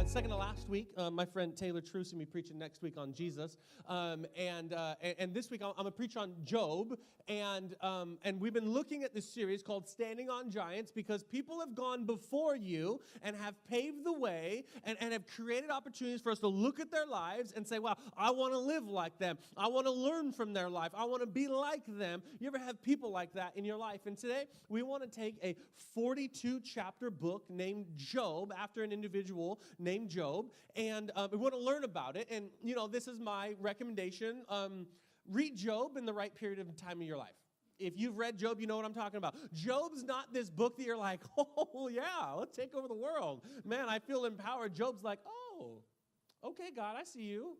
second to last week, my friend Taylor Truce will be preaching next week on Jesus, and this week I'm going to preach on Job, and we've been looking at this series called Standing on Giants because people have gone before you and have paved the way and have created opportunities for us to look at their lives and say, wow, I want to live like them. I want to learn from their life. I want to be like them. You ever have people like that in your life? And today we want to take a 42-chapter book named Job after an individual named Job, and we want to learn about it. And, this is my recommendation. Read Job in the right period of time of your life. If you've read Job, you know what I'm talking about. Job's not this book that you're like, oh, yeah, let's take over the world. Man, I feel empowered. Job's like, oh, okay, God, I see you.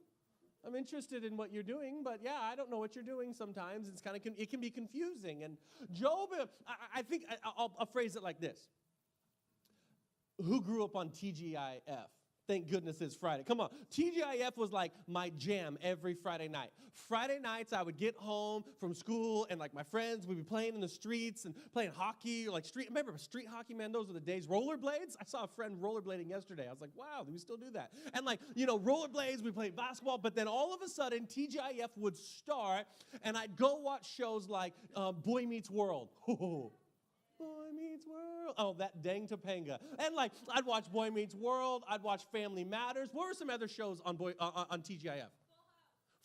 I'm interested in what you're doing, but yeah, I don't know what you're doing sometimes. It's it can be confusing. And Job, I think I'll phrase it like this. Who grew up on TGIF? Thank goodness it's Friday. Come on. TGIF was like my jam every Friday night. Friday nights, I would get home from school, and like my friends, we'd be playing in the streets and playing hockey, remember street hockey, man? Those were the days. Rollerblades? I saw a friend rollerblading yesterday. I was like, wow, do we still do that? And rollerblades, we played basketball, but then all of a sudden, TGIF would start, and I'd go watch shows like Boy Meets World. Boy Meets World. Oh, that dang Topanga. And I'd watch Boy Meets World. I'd watch Family Matters. What were some other shows on TGIF?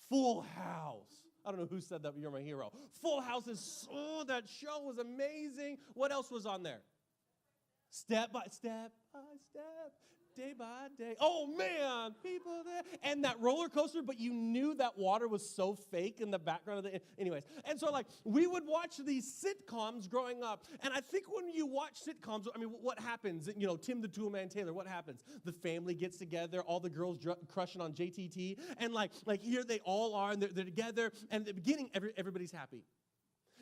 Full House. I don't know who said that, but you're my hero. Full House that show was amazing. What else was on there? Step by step, day by day. Oh, man, people there. And that roller coaster, but you knew that water was so fake in the background of anyways. And so, we would watch these sitcoms growing up. And I think when you watch sitcoms, what happens? Tim the Toolman Taylor, what happens? The family gets together, all the girls crushing on JTT. And, here they all are, and they're together. And at the beginning, everybody's happy.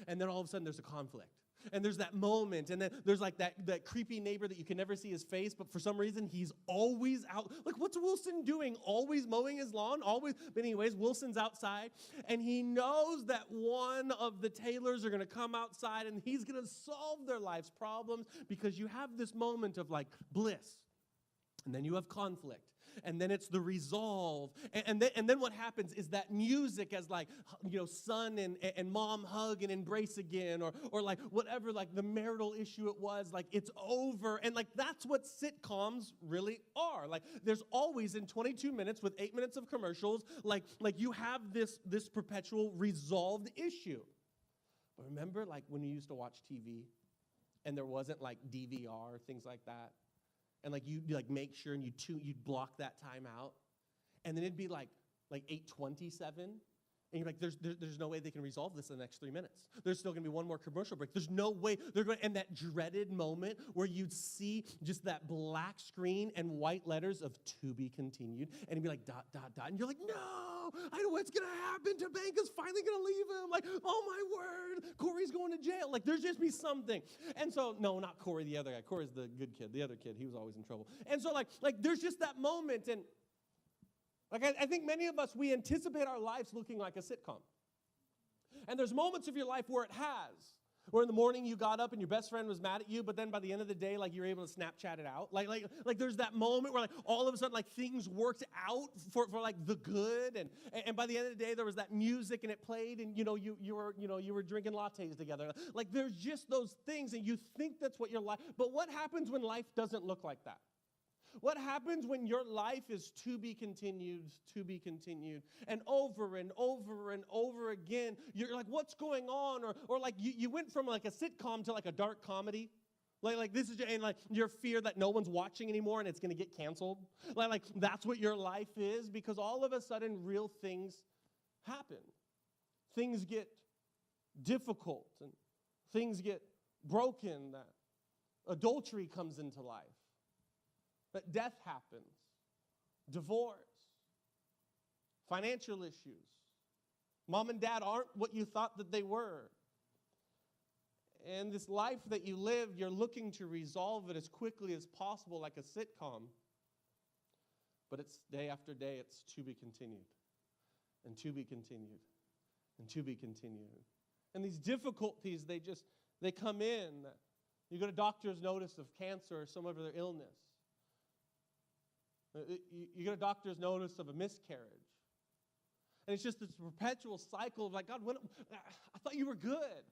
And then all of a sudden, there's a conflict. And there's that moment, and then there's that creepy neighbor that you can never see his face, but for some reason, he's always out. What's Wilson doing? Always mowing his lawn? Always. But anyways, Wilson's outside, and he knows that one of the Taylors are going to come outside, and he's going to solve their life's problems because you have this moment of, bliss. And then you have conflict. And then it's the resolve. And then what happens is that music as son and mom hug and embrace again or whatever the marital issue it was, it's over. And that's what sitcoms really are. There's always in 22 minutes with 8 minutes of commercials, you have this perpetual resolved issue. But remember when you used to watch TV and there wasn't DVR, things like that? And you make sure and you'd block that time out. And then it'd be 8:27. And you're like, there's no way they can resolve this in the next 3 minutes. There's still going to be one more commercial break. There's no way they're going to, and that dreaded moment where you'd see just that black screen and white letters of to be continued. And it'd be dot, dot, dot. And you're like, no, I know what's going to happen. Tobanga's finally going to leave him. Oh my word, Corey's going to jail. There's just be something. And so, no, not Corey, the other guy. Corey's the good kid. The other kid, he was always in trouble. And so there's just that moment. And I think many of us, we anticipate our lives looking like a sitcom. And there's moments of your life where it has. Where in the morning you got up and your best friend was mad at you, but then by the end of the day, you're able to Snapchat it out. There's that moment where all of a sudden things worked out for the good. And by the end of the day, there was that music and it played and you were drinking lattes together. There's just those things and you think that's what your life. But what happens when life doesn't look like that? What happens when your life is to be continued, and over and over and over again? You're like, what's going on? Or you went from a sitcom to a dark comedy. This is and your fear that no one's watching anymore and it's going to get canceled. That's what your life is because all of a sudden real things happen. Things get difficult and things get broken. That adultery comes into life. That death happens, divorce, financial issues. Mom and dad aren't what you thought that they were. And this life that you live, you're looking to resolve it as quickly as possible like a sitcom. But it's day after day, it's to be continued, and to be continued, and to be continued. And these difficulties, they come in. You get a doctor's notice of cancer or some other illness. You get a doctor's notice of a miscarriage. And it's just this perpetual cycle of like, God, I thought you were good.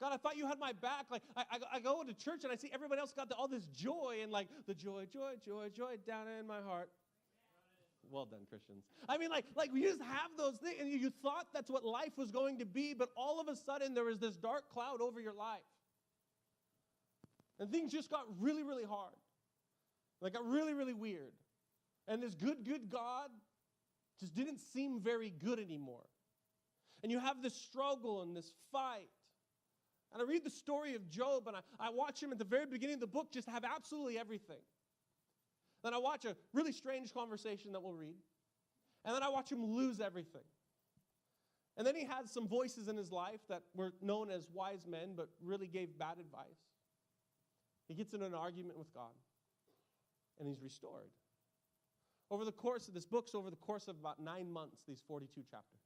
God, I thought you had my back. Like, I go into church and I see everybody else got all this joy and like the joy down in my heart. Well done, Christians. I mean, like we just have those things, and you thought that's what life was going to be, but all of a sudden there was this dark cloud over your life. And things just got really, really hard. Like, got really, really weird. And this good God just didn't seem very good anymore. And you have this struggle and this fight. And I read the story of Job, and I watch him at the very beginning of the book just have absolutely everything. Then I watch a really strange conversation that we'll read. And then I watch him lose everything. And then he had some voices in his life that were known as wise men, but really gave bad advice. He gets in an argument with God, and he's restored. Over the course of this book's over the course of about 9 months, these 42 chapters.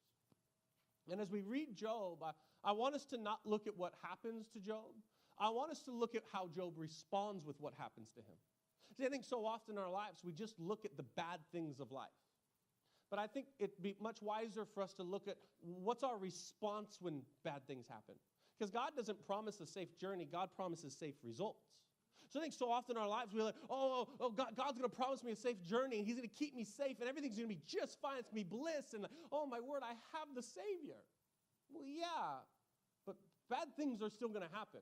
And as we read Job, I want us to not look at what happens to Job. I want us to look at how Job responds with what happens to him. See, I think so often in our lives, we just look at the bad things of life. But I think it'd be much wiser for us to look at what's our response when bad things happen. Because God doesn't promise a safe journey. God promises safe results. So I think so often in our lives, we're like, God's going to promise me a safe journey, and he's going to keep me safe, and everything's going to be just fine. It's going to be bliss, and oh, my word, I have the Savior. Well, yeah, but bad things are still going to happen.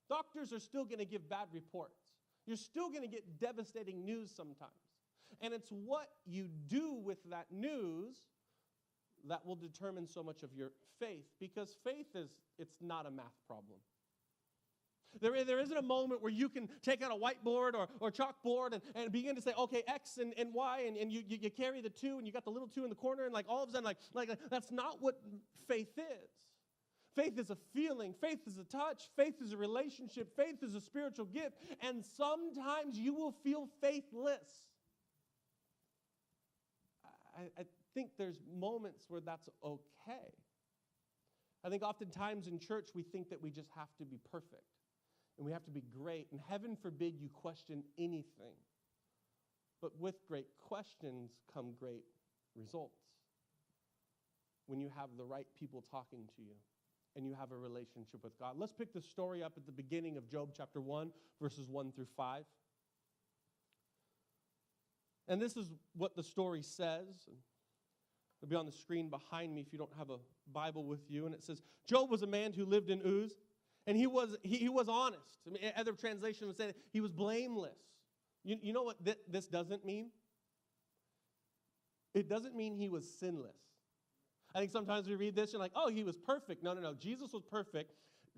Doctors are still going to give bad reports. You're still going to get devastating news sometimes. And it's what you do with that news that will determine so much of your faith. Because faith it's not a math problem. There isn't a moment where you can take out a whiteboard or chalkboard and begin to say, okay, X and Y, and you carry the 2, and you got the little 2 in the corner, and like all of a sudden, like that's not what faith is. Faith is a feeling. Faith is a touch. Faith is a relationship. Faith is a spiritual gift. And sometimes you will feel faithless. I think there's moments where that's okay. I think oftentimes in church we think that we just have to be perfect. And we have to be great. And heaven forbid you question anything. But with great questions come great results. When you have the right people talking to you. And you have a relationship with God. Let's pick the story up at the beginning of Job chapter 1, verses 1 through 5. And this is what the story says. It'll be on the screen behind me if you don't have a Bible with you. And it says, Job was a man who lived in Uz, and he was honest. I mean, other translations would say he was blameless. You know what this doesn't mean? It doesn't mean he was sinless. I think sometimes we read this and like, oh, he was perfect. No. Jesus was perfect.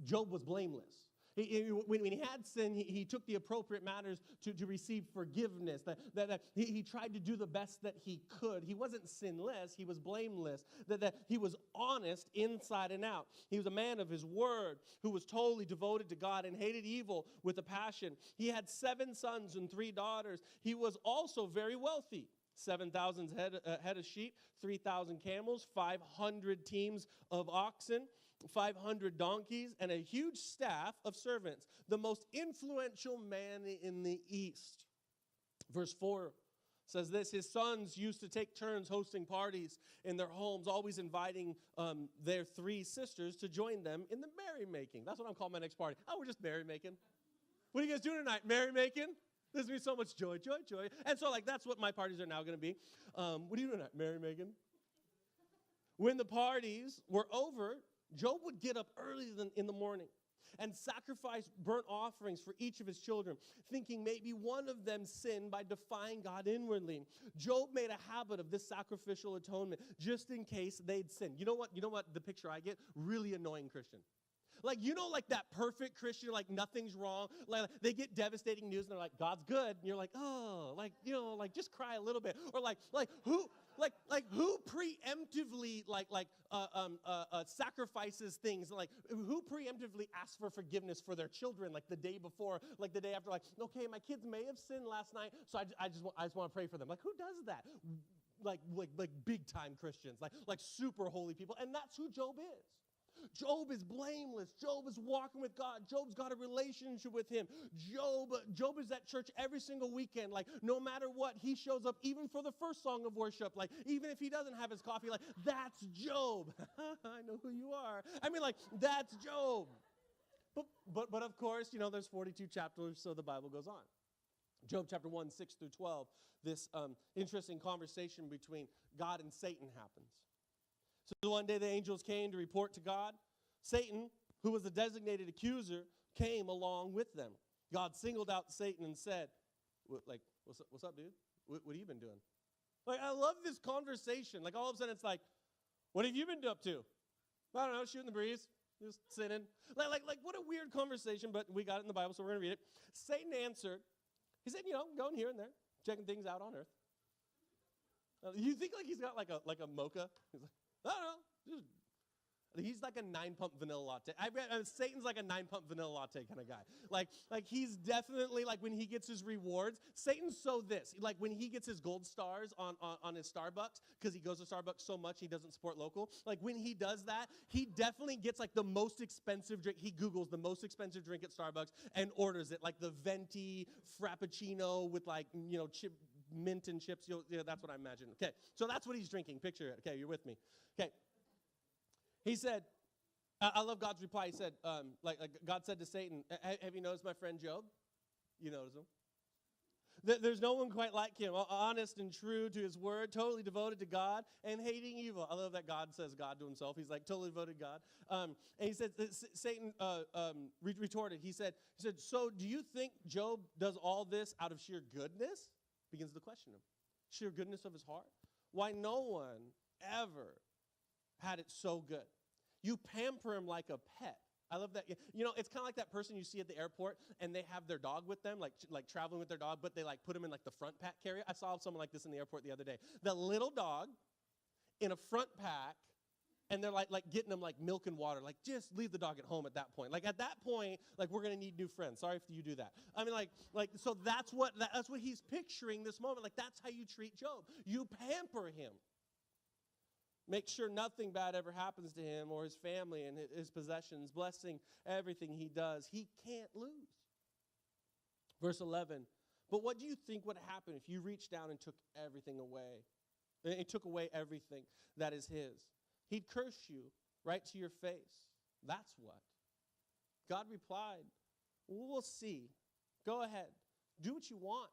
Job was blameless. When he had sin, he took the appropriate matters to receive forgiveness. That he tried to do the best that he could. He wasn't sinless. He was blameless. That he was honest inside and out. He was a man of his word who was totally devoted to God and hated evil with a passion. He had 7 sons and 3 daughters. He was also very wealthy. 7,000 head of sheep, 3,000 camels, 500 teams of oxen, 500 donkeys, and a huge staff of servants. The most influential man in the East. Verse 4 says this, his sons used to take turns hosting parties in their homes, always inviting their 3 sisters to join them in the merrymaking. That's what I'm calling my next party. Oh, we're just merrymaking. What are you guys doing tonight? Merrymaking? There's going to be so much joy. And so, that's what my parties are now going to be. What are you doing, Mary-Megan? When the parties were over, Job would get up early in the morning and sacrifice burnt offerings for each of his children, thinking maybe one of them sinned by defying God inwardly. Job made a habit of this sacrificial atonement just in case they'd sin. You know what the picture I get? Really annoying Christian. That perfect Christian, nothing's wrong. They get devastating news and they're like, God's good. And you're like, oh, just cry a little bit. Or who preemptively sacrifices things? Who preemptively asks for forgiveness for their children the day before, the day after? Okay, my kids may have sinned last night, so I just want to pray for them. Who does that? Like big time Christians, like super holy people, and that's who Job is. Job is blameless. Job is walking with God. Job's got a relationship with him. Job is at church every single weekend. Like, no matter what, he shows up even for the first song of worship. Like, even if he doesn't have his coffee, like, that's Job. I know who you are. I mean, like, that's Job. But of course, there's 42 chapters, so the Bible goes on. Job chapter 1, 6 through 12, this interesting conversation between God and Satan happens. So one day the angels came to report to God. Satan, who was the designated accuser, came along with them. God singled out Satan and said, what's up, dude? What have you been doing? Like, I love this conversation. Like, all of a sudden it's like, what have you been up to? I don't know, shooting the breeze, just sinning. Like what a weird conversation, but we got it in the Bible, so we're going to read it. Satan answered. He said, going here and there, checking things out on earth. You think like he's got like a mocha? He's like, I don't know. He's like a 9-pump vanilla latte. Satan's like a 9-pump vanilla latte kind of guy. Like he's definitely, like, when he gets his rewards, Satan's so this. Like, when he gets his gold stars on his Starbucks, because he goes to Starbucks so much he doesn't support local. Like, when he does that, he definitely gets, like, the most expensive drink. He Googles the most expensive drink at Starbucks and orders it. Like, the venti frappuccino with, like, mint and chips. That's what I imagine. Okay, so that's what he's drinking. Picture it. Okay, you're with me. Okay. He said, I love God's reply. He said, like God said to Satan, have you noticed my friend Job? You notice him? There's no one quite like him, honest and true to his word, totally devoted to God and hating evil. I love that God says God to himself. He's like totally devoted to God. And he said, Satan retorted. He said, so do you think Job does all this out of sheer goodness? Begins to question him. Sheer goodness of his heart? Why, no one ever had it so good. You pamper him like a pet. I love that. It's kind of like that person you see at the airport and they have their dog with them, like traveling with their dog, but they like put him in like the front pack carrier. I saw someone like this in the airport the other day. The little dog in a front pack, and they're like getting him like milk and water. Like, just leave the dog at home at that point. Like, at that point, like, we're going to need new friends. Sorry if you do that. I mean, so that's what he's picturing this moment. Like, that's how you treat Job. You pamper him. Make sure nothing bad ever happens to him or his family and his possessions, blessing everything he does. He can't lose. Verse 11, but what do you think would happen if you reached down and took everything away? And took away everything that is his. He'd curse you right to your face. That's what. God replied, we'll see. Go ahead. Do what you want.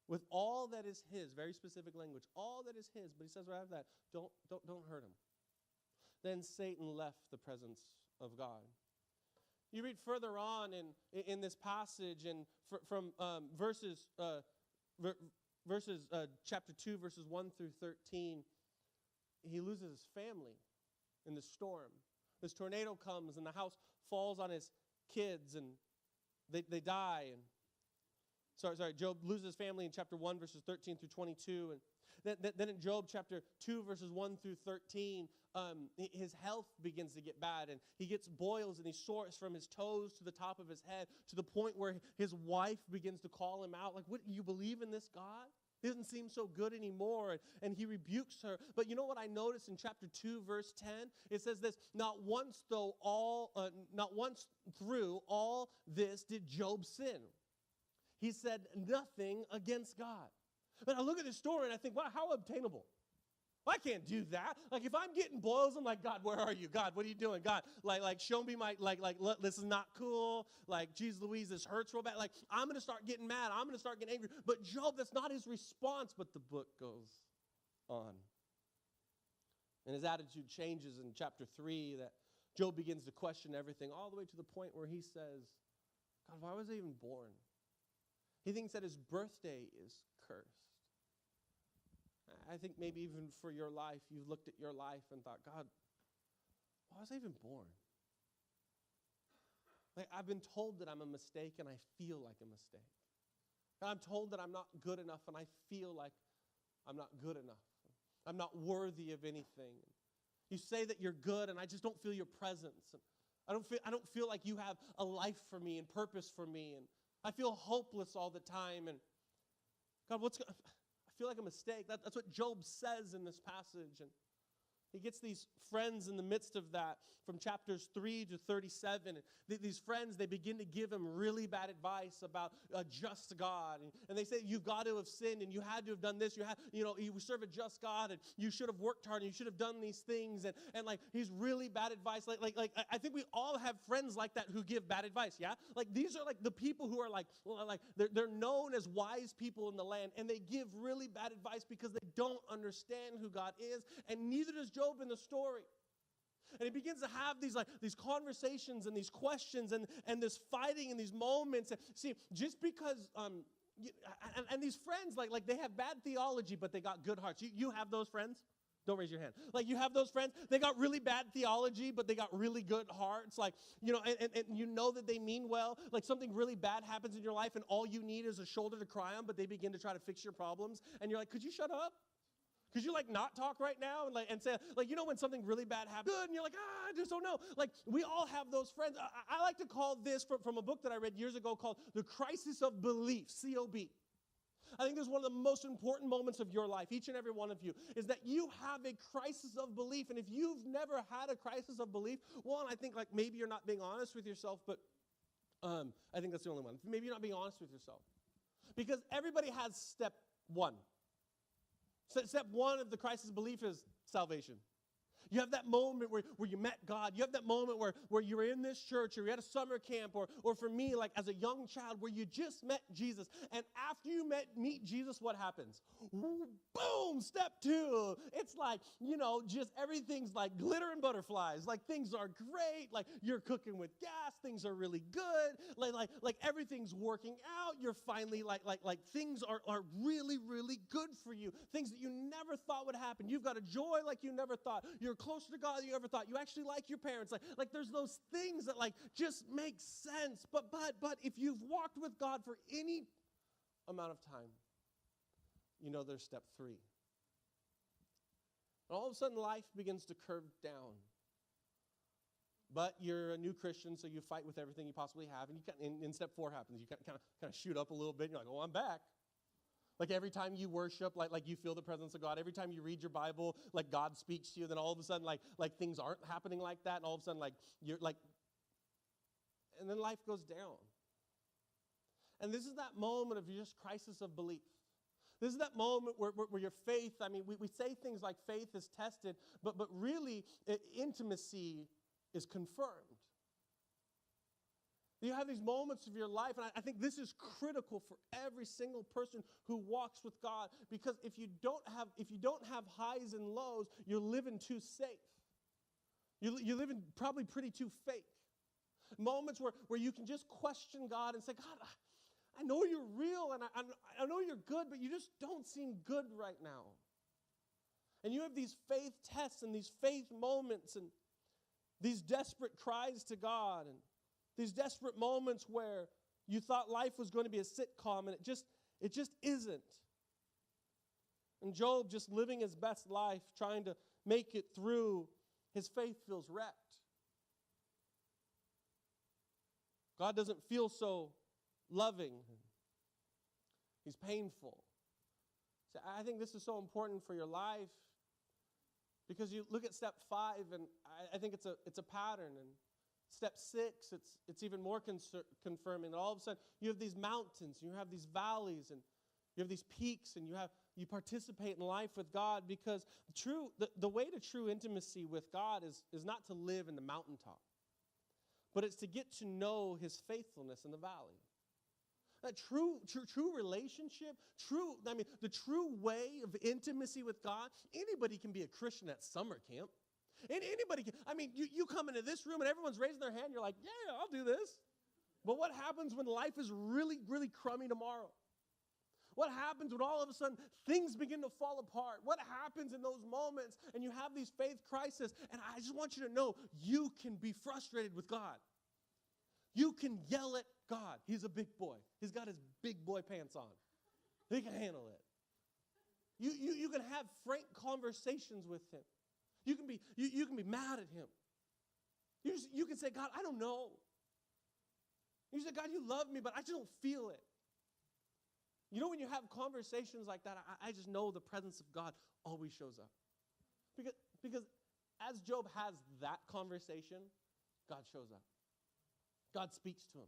With all that is his, very specific language, all that is his, but he says right after that, don't hurt him. Then Satan left the presence of God. You read further on in this passage, and from chapter 2, verses 1 through 13, he loses his family in the storm. This tornado comes, and the house falls on his kids, and they die, and Job loses his family in chapter 1, verses 13 through 22. And then in Job chapter 2, verses 1 through 13, his health begins to get bad. And he gets boils and he sores from his toes to the top of his head, to the point where his wife begins to call him out. Like, what, you believe in this God? He doesn't seem so good anymore. And he rebukes her. But you know what I noticed in chapter 2, verse 10? It says this, not once through all this did Job sin. He said nothing against God. But I look at this story and I think, wow, how obtainable. Well, I can't do that. Like, if I'm getting boils, I'm like, God, where are you? God, what are you doing? God, like show me my, this is not cool. Like, geez Louise, this hurts real bad. Like, I'm going to start getting mad. I'm going to start getting angry. But Job, that's not his response. But the book goes on. And his attitude changes in chapter 3, that Job begins to question everything, all the way to the point where he says, God, why was I even born? He thinks that his birthday is cursed. I think maybe even for your life, you've looked at your life and thought, God, why was I even born? Like, I've been told that I'm a mistake and I feel like a mistake. I'm told that I'm not good enough and I feel like I'm not good enough. I'm not worthy of anything. You say that you're good and I just don't feel your presence. I don't feel like you have a life for me and purpose for me, and I feel hopeless all the time. And God, I feel like a mistake. That's what Job says in this passage. And He gets these friends in the midst of that from chapters 3 to 37. And these friends, they begin to give him really bad advice about a just God. And they say, you've got to have sinned and you had to have done this. You serve a just God and you should have worked hard and you should have done these things. And like, he's really bad advice. Like I think we all have friends like that who give bad advice, yeah? Like, these are like the people who are like they're known as wise people in the land, and they give really bad advice because they don't understand who God is, and neither does Job in the story. And he begins to have these conversations and these questions and this fighting and these moments. And see, just because and these friends like they have bad theology, but they got good hearts. You have those friends? Don't raise your hand. Like, you have those friends, they got really bad theology, but they got really good hearts. Like, and you know that they mean well. Like, something really bad happens in your life, and all you need is a shoulder to cry on, but they begin to try to fix your problems. And you're like, could you shut up? Could you not talk right now and say, when something really bad happens, good, and you're like, I just don't know. Like, we all have those friends. I like to call this from a book that I read years ago called The Crisis of Belief, C-O-B. I think this is one of the most important moments of your life, each and every one of you, is that you have a crisis of belief. And if you've never had a crisis of belief, one, I think maybe you're not being honest with yourself, but I think that's the only one. Maybe you're not being honest with yourself. Because everybody has step one. Step one of the crisis of belief is salvation. You have that moment where you met God. You have that moment where you were in this church, or you're at a summer camp, or for me, like as a young child, where you just met Jesus. And after you meet Jesus, what happens? Boom, step two. It's like, just everything's like glitter and butterflies. Like, things are great. Like, you're cooking with gas. Things are really good. Like everything's working out. You're finally like things are really, really good for you. Things that you never thought would happen. You've got a joy like you never thought. You're closer to God than you ever thought. You actually like your parents. Like there's those things that just make sense. But if you've walked with God for any amount of time, there's step three. And all of a sudden life begins to curve down. But you're a new Christian, so you fight with everything you possibly have. And step four happens. You kind of shoot up a little bit, and you're like, oh, I'm back. Like, every time you worship, like you feel the presence of God. Every time you read your Bible, like God speaks to you. Then all of a sudden, like things aren't happening like that. And all of a sudden, you're and then life goes down. And this is that moment of just crisis of belief. This is that moment where your faith, we say things like faith is tested, but really intimacy is confirmed. You have these moments of your life, and I think this is critical for every single person who walks with God, because if you don't have highs and lows, you're living too safe. You're living probably pretty too fake. Moments where you can just question God and say, God, I know you're real, and I know you're good, but you just don't seem good right now. And you have these faith tests and these faith moments and these desperate cries to God and these desperate moments where you thought life was going to be a sitcom, and it just isn't. And Job, just living his best life, trying to make it through, his faith feels wrecked. God doesn't feel so loving. He's painful. So I think this is so important for your life, because you look at step 5, and I think it's a pattern. And step 6, it's even more confirming. All of a sudden, you have these mountains, you have these valleys, and you have these peaks, and you participate in life with God, because the way to true intimacy with God is not to live in the mountaintop, but it's to get to know His faithfulness in the valley. That true relationship, the true way of intimacy with God. Anybody can be a Christian at summer camp. Anybody can. You come into this room and everyone's raising their hand. You're like, yeah, I'll do this. But what happens when life is really, really crummy tomorrow? What happens when all of a sudden things begin to fall apart? What happens in those moments and you have these faith crises? And I just want you to know, you can be frustrated with God. You can yell at God. He's a big boy. He's got his big boy pants on. He can handle it. You can have frank conversations with Him. You can be mad at Him. You can say, God, I don't know. You say, God, you love me, but I just don't feel it. When you have conversations like that, I just know the presence of God always shows up. Because as Job has that conversation, God shows up. God speaks to him.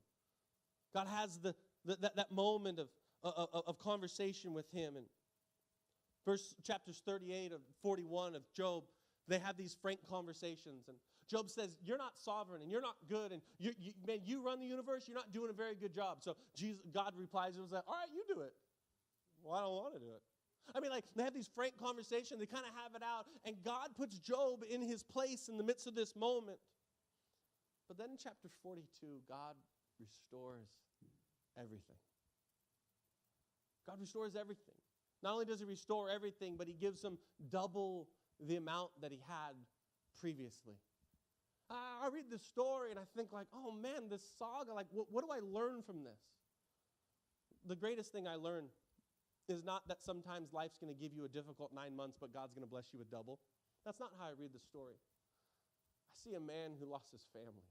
God has that moment of conversation with him. And chapters 38 of 41 of Job, they have these frank conversations. And Job says, you're not sovereign and you're not good. And you run the universe, you're not doing a very good job. So God replies, it was like, all right, you do it. Well, I don't want to do it. I mean, like, they have these frank conversations. They kind of have it out. And God puts Job in his place in the midst of this moment. But then in chapter 42, God restores everything. God restores everything. Not only does he restore everything, but he gives him double the amount that he had previously. I read this story and I think like, oh man, this saga, like what do I learn from this? The greatest thing I learned is not that sometimes life's going to give you a difficult 9 months, but God's going to bless you with double. That's not how I read the story. I see a man who lost his family.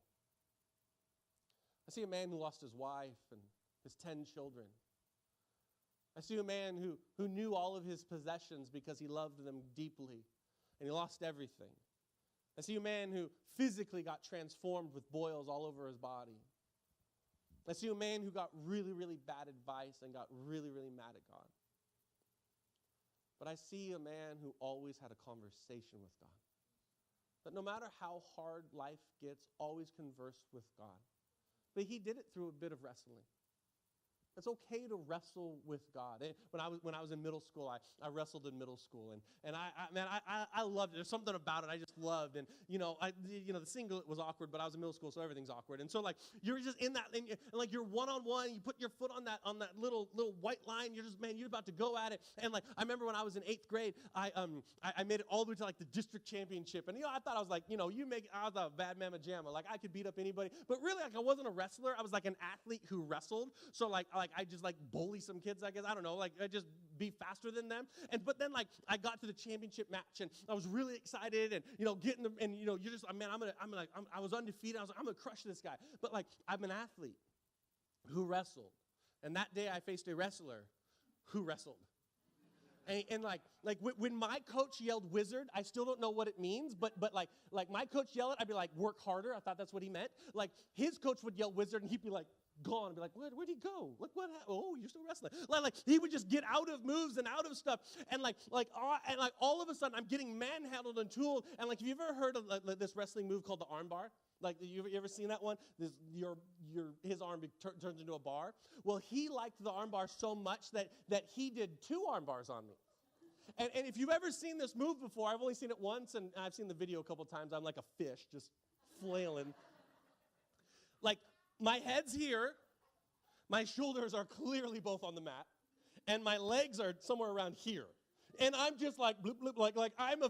I see a man who lost his wife and his 10 children. I see a man who knew all of his possessions because he loved them deeply, and he lost everything. I see a man who physically got transformed with boils all over his body. I see a man who got really, really bad advice and got really, really mad at God. But I see a man who always had a conversation with God. That no matter how hard life gets, always converse with God. But he did it through a bit of wrestling. It's okay to wrestle with God. When I was in middle school, I wrestled in middle school, and I loved it. There's something about it I just loved, and the singlet was awkward, but I was in middle school, so everything's awkward. And so like you're just in that, and like you're one on one. You put your foot on that little white line. You're about to go at it. And like I remember when I was in 8th grade, I made it all the way to like the district championship, and I thought I was like I was a bad mamma jamma, like I could beat up anybody, but really like I wasn't a wrestler. I was like an athlete who wrestled. So like I just like bully some kids, I guess. I don't know, like I just be faster than them. But then like I got to the championship match and I was really excited and getting them, and you're just I was undefeated. I was like, I'm gonna crush this guy. But like I'm an athlete who wrestled. And that day I faced a wrestler who wrestled. And like when my coach yelled wizard, I still don't know what it means, but like my coach yelled it, I'd be like, work harder. I thought that's what he meant. Like his coach would yell wizard and he'd be like, gone, and be like, where'd he go? Like, what happened? Oh, you're still wrestling. Like he would just get out of moves and out of stuff, and like all of a sudden, I'm getting manhandled and tooled. And like, have you ever heard of this wrestling move called the arm bar? Like, you ever seen that one? His arm turns into a bar. Well, he liked the arm bar so much that he did 2 arm bars on me. And if you've ever seen this move before, I've only seen it once, and I've seen the video a couple times. I'm like a fish, just flailing. Like, my head's here, my shoulders are clearly both on the mat, and my legs are somewhere around here. And I'm just like, bloop, bloop, like I'm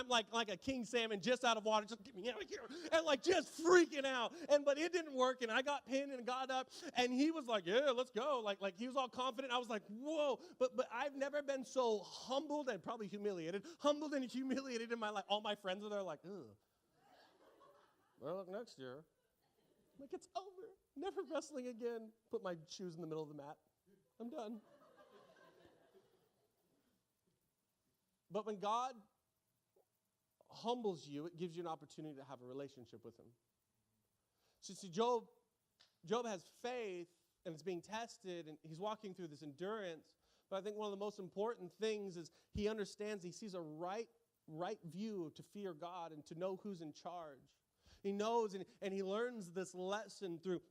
like a king salmon just out of water, just get me out of here, and like just freaking out. But it didn't work, and I got pinned and got up, and he was like, yeah, let's go. Like he was all confident. I was like, whoa. But I've never been so humbled and probably humiliated in my life. All my friends are there like, ugh. Well, look, next year. Like, it's over. Never wrestling again. Put my shoes in the middle of the mat. I'm done. But when God humbles you, it gives you an opportunity to have a relationship with him. So see, Job has faith, and it's being tested, and he's walking through this endurance. But I think one of the most important things is he understands, he sees a right view to fear God and to know who's in charge. He knows, and he learns this lesson through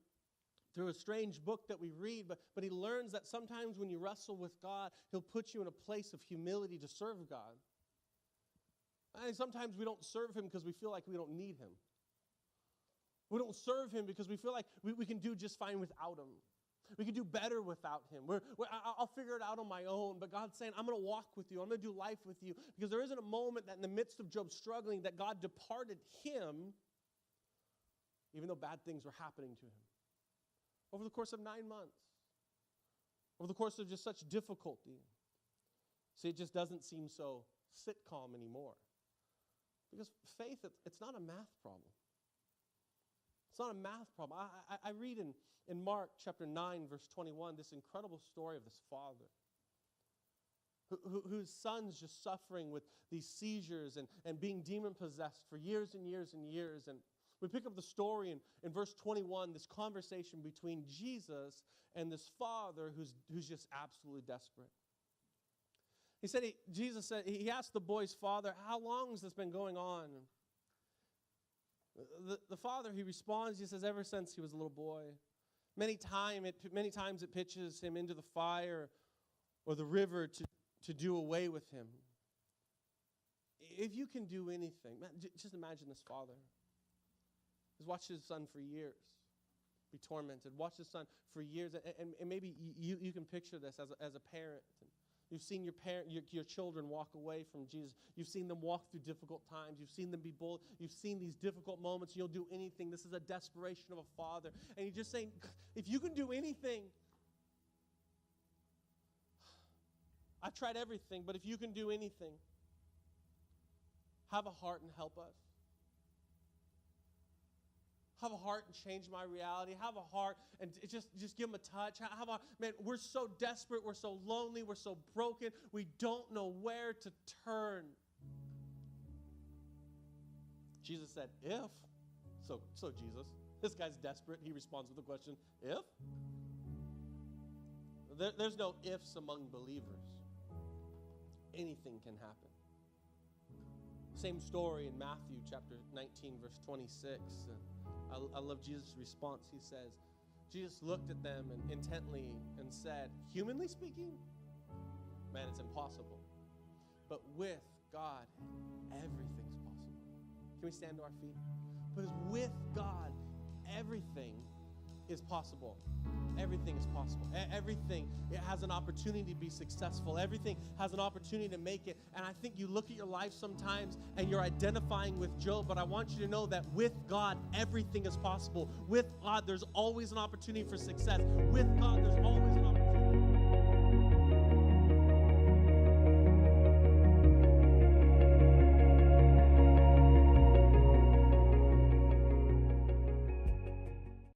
a strange book that we read, but he learns that sometimes when you wrestle with God, he'll put you in a place of humility to serve God. And sometimes we don't serve him because we feel like we don't need him. We don't serve him because we feel like we can do just fine without him. We can do better without him. I'll figure it out on my own, but God's saying, I'm going to walk with you. I'm going to do life with you, because there isn't a moment that in the midst of Job struggling that God departed him, even though bad things were happening to him. Over the course of 9 months. Over the course of just such difficulty. See, it just doesn't seem so sitcom anymore. Because faith, it's not a math problem. It's not a math problem. I read in Mark chapter 9, verse 21, this incredible story of this father. whose son's just suffering with these seizures and being demon-possessed for years and years and years. And we pick up the story in verse 21, this conversation between Jesus and this father who's just absolutely desperate. Jesus said, he asked the boy's father, how long has this been going on? The father, he responds, he says, ever since he was a little boy. Many times it pitches him into the fire or the river to do away with him. If you can do anything, man, just imagine this father. He's watched his son for years be tormented, watched his son for years, and maybe you can picture this as a parent. You've seen your children walk away from Jesus. You've seen them walk through difficult times. You've seen them be bold. You've seen these difficult moments. You'll do anything. This is a desperation of a father. And he's just saying, if you can do anything, I've tried everything, but if you can do anything, have a heart and help us. Have a heart and change my reality. Have a heart and just give him a touch. Man, we're so desperate. We're so lonely. We're so broken. We don't know where to turn. Jesus said, if. So Jesus, this guy's desperate. He responds with a question, if? There's no ifs among believers. Anything can happen. Same story in Matthew chapter 19, verse 26. I love Jesus' response. He says, Jesus looked at them intently and said, humanly speaking, man, it's impossible. But with God, everything's possible. Can we stand to our feet? Because with God, everything is possible. Everything is possible. Everything, it has an opportunity to be successful. Everything has an opportunity to make it. And I think you look at your life sometimes and you're identifying with Job, but I want you to know that with God, everything is possible. With God, there's always an opportunity for success. With God, there's always an